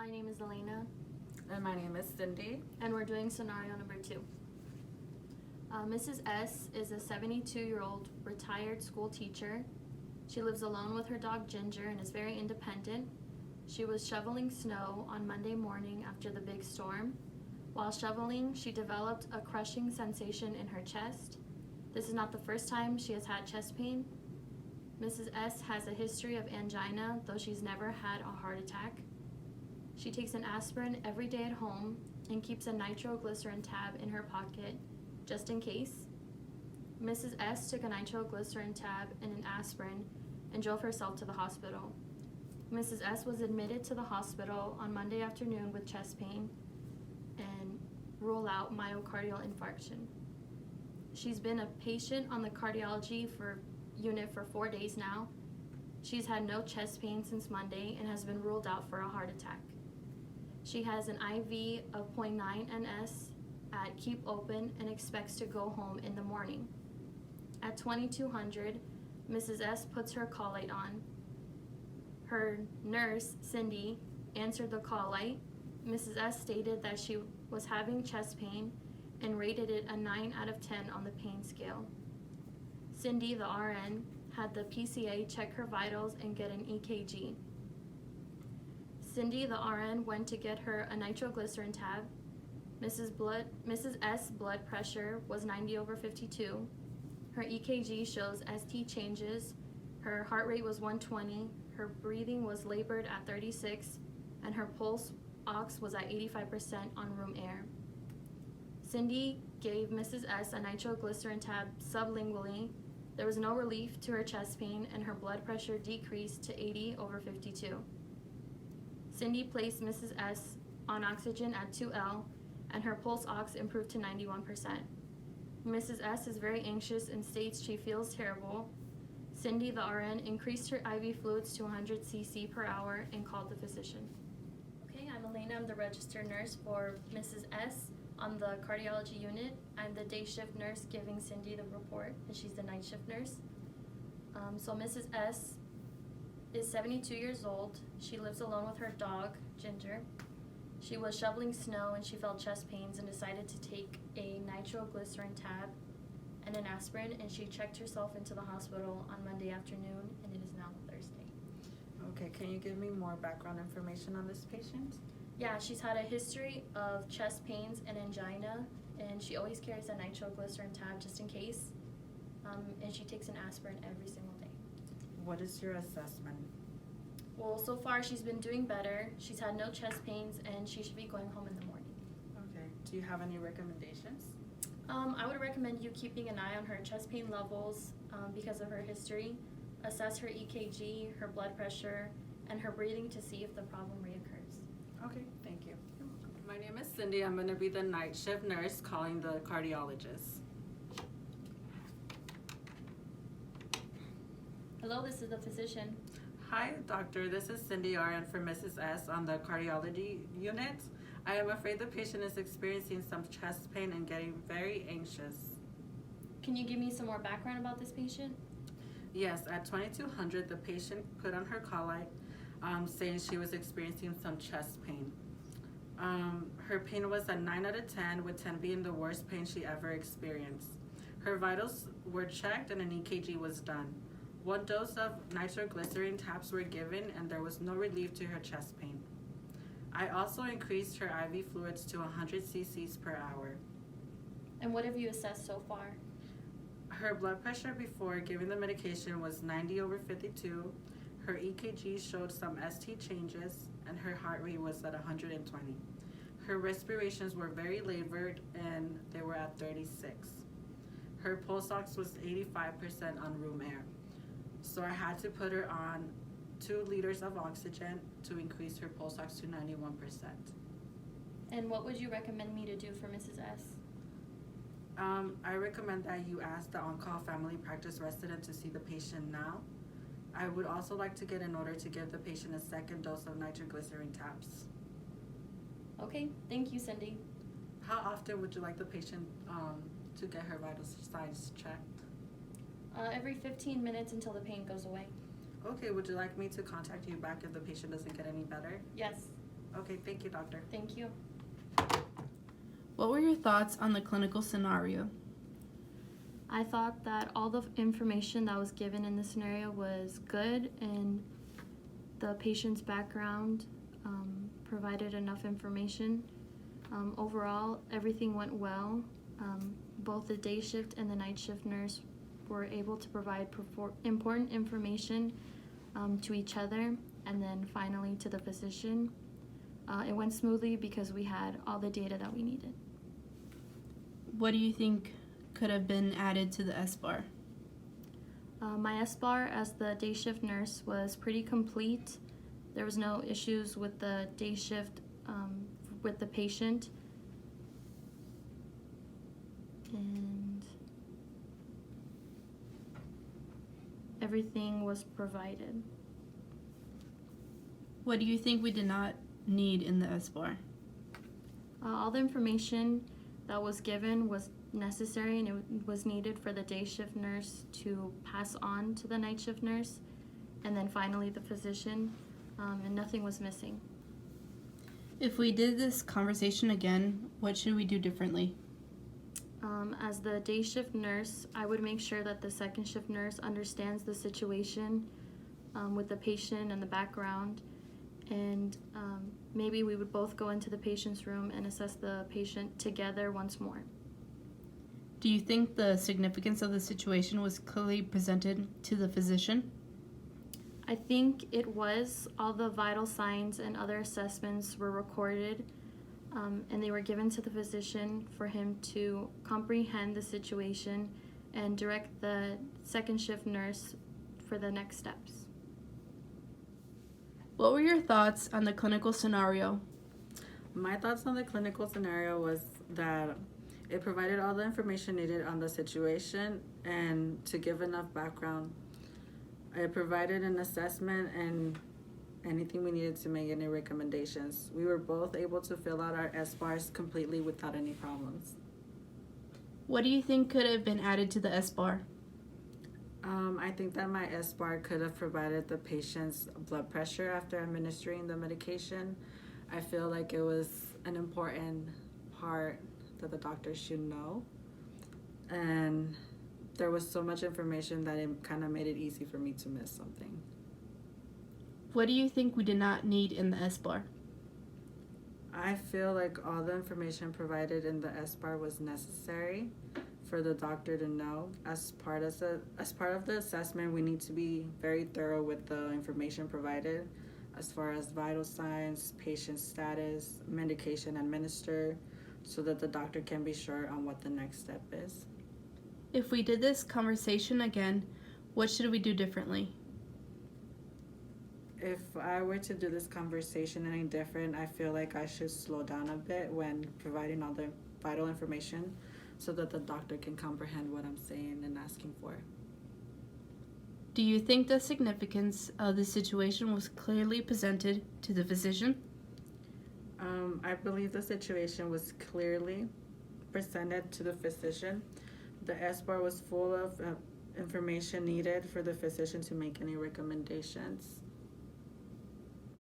My name is Elena, And my name is Cindy. and we're doing scenario number 2. Mrs. S is a 72-year-old retired school teacher. She lives alone with her dog Ginger and is very independent. She was shoveling snow on Monday morning after the big storm. While shoveling, she developed a crushing sensation in her chest. This is not the first time she has had chest pain. Mrs. S has a history of angina, though she's never had a heart attack. She takes an aspirin every day at home and keeps a nitroglycerin tab in her pocket just in case. Mrs. S took a nitroglycerin tab and an aspirin and drove herself to the hospital. Mrs. S was admitted to the hospital on Monday afternoon with chest pain and rule out myocardial infarction. She's been a patient on the cardiology unit for 4 days now. She's had no chest pain since Monday and has been ruled out for a heart attack. She has an IV of 0.9 NS at Keep Open and expects to go home in the morning. At 2200, Mrs. S puts her call light on. Her nurse, Cindy, answered the call light. Mrs. S stated that she was having chest pain and rated it a 9 out of 10 on the pain scale. Cindy, the RN, had the PCA check her vitals and get an EKG. Cindy, the RN, went to get her a nitroglycerin tab. Mrs. S blood pressure was 90/52. Her EKG shows ST changes. Her heart rate was 120. Her breathing was labored at 36, and her pulse ox was at 85% on room air. Cindy gave Mrs. S a nitroglycerin tab sublingually. There was no relief to her chest pain, and her blood pressure decreased to 80/52. Cindy placed Mrs. S on oxygen at 2L, and her pulse ox improved to 91%. Mrs. S is very anxious and states she feels terrible. Cindy, the RN, increased her IV fluids to 100 cc per hour and called the physician. Okay, I'm Elena. I'm the registered nurse for Mrs. S on the cardiology unit. I'm the day shift nurse giving Cindy the report, and she's the night shift nurse. So Mrs. S is 72 years old. She lives alone with her dog, Ginger. She was shoveling snow and she felt chest pains and decided to take a nitroglycerin tab and an aspirin, and she checked herself into the hospital on Monday afternoon, and it is now Thursday. Okay, can you give me more background information on this patient? Yeah, she's had a history of chest pains and angina, and she always carries a nitroglycerin tab just in case, and she takes an aspirin every single day. What is your assessment? Well, so far she's been doing better. She's had no chest pains, and she should be going home in the morning. Okay, do you have any recommendations? I would recommend you keeping an eye on her chest pain levels because of her history. Assess her EKG, her blood pressure, and her breathing to see if the problem reoccurs. Okay, thank you. My name is Cindy. I'm going to be the night shift nurse calling the cardiologist. Hello, this is the physician. Hi, doctor. This is Cindy RN for Mrs. S on the cardiology unit. I am afraid the patient is experiencing some chest pain and getting very anxious. Can you give me some more background about this patient? Yes, at 2200, the patient put on her call light saying she was experiencing some chest pain. Her pain was a 9 out of 10, with 10 being the worst pain she ever experienced. Her vitals were checked and an EKG was done. 1 dose of nitroglycerin tabs were given, and there was no relief to her chest pain. I also increased her IV fluids to 100 cc's per hour. And what have you assessed so far? Her blood pressure before giving the medication was 90/52. Her EKG showed some ST changes, and her heart rate was at 120. Her respirations were very labored, and they were at 36. Her pulse ox was 85% on room air. So I had to put her on 2 liters of oxygen to increase her pulse ox to 91%. And what would you recommend me to do for Mrs. S? I recommend that you ask the on-call family practice resident to see the patient now. I would also like to get an order to give the patient a 2nd dose of nitroglycerin tabs. Okay, thank you, Cindy. How often would you like the patient to get her vital signs checked? Every 15 minutes until the pain goes away. Okay, would you like me to contact you back if the patient doesn't get any better? Yes. Okay, thank you, doctor. Thank you. What were your thoughts on the clinical scenario? I thought that all the information that was given in the scenario was good, and the patient's background provided enough information. Overall, everything went well. Both the day shift and the night shift nurse were able to provide important information to each other, and then finally to the physician. It went smoothly because we had all the data that we needed. What do you think could have been added to the SBAR? My SBAR as the day shift nurse was pretty complete. There was no issues with the day shift with the patient. And everything was provided. What do you think we did not need in the SBAR? All the information that was given was necessary, and it was needed for the day shift nurse to pass on to the night shift nurse, and then finally the physician, and nothing was missing. If we did this conversation again, what should we do differently? As the day shift nurse, I would make sure that the second shift nurse understands the situation with the patient and the background, and maybe we would both go into the patient's room and assess the patient together once more. Do you think the significance of the situation was clearly presented to the physician? I think it was. All the vital signs and other assessments were recorded, and they were given to the physician for him to comprehend the situation and direct the second shift nurse for the next steps. What were your thoughts on the clinical scenario? My thoughts on the clinical scenario was that it provided all the information needed on the situation and to give enough background. It provided an assessment and anything we needed to make any recommendations. We were both able to fill out our SBARs completely without any problems. What do you think could have been added to the SBAR? I think that my SBAR could have provided the patient's blood pressure after administering the medication. I feel like it was an important part that the doctor should know. And there was so much information that it kind of made it easy for me to miss something. What do you think we did not need in the SBAR? I feel like all the information provided in the SBAR was necessary for the doctor to know. As part of the assessment, we need to be very thorough with the information provided as far as vital signs, patient status, medication administered, so that the doctor can be sure on what the next step is. If we did this conversation again, what should we do differently? If I were to do this conversation any different, I feel like I should slow down a bit when providing all the vital information so that the doctor can comprehend what I'm saying and asking for. Do you think the significance of the situation was clearly presented to the physician? I believe the situation was clearly presented to the physician. The SBAR was full of information needed for the physician to make any recommendations.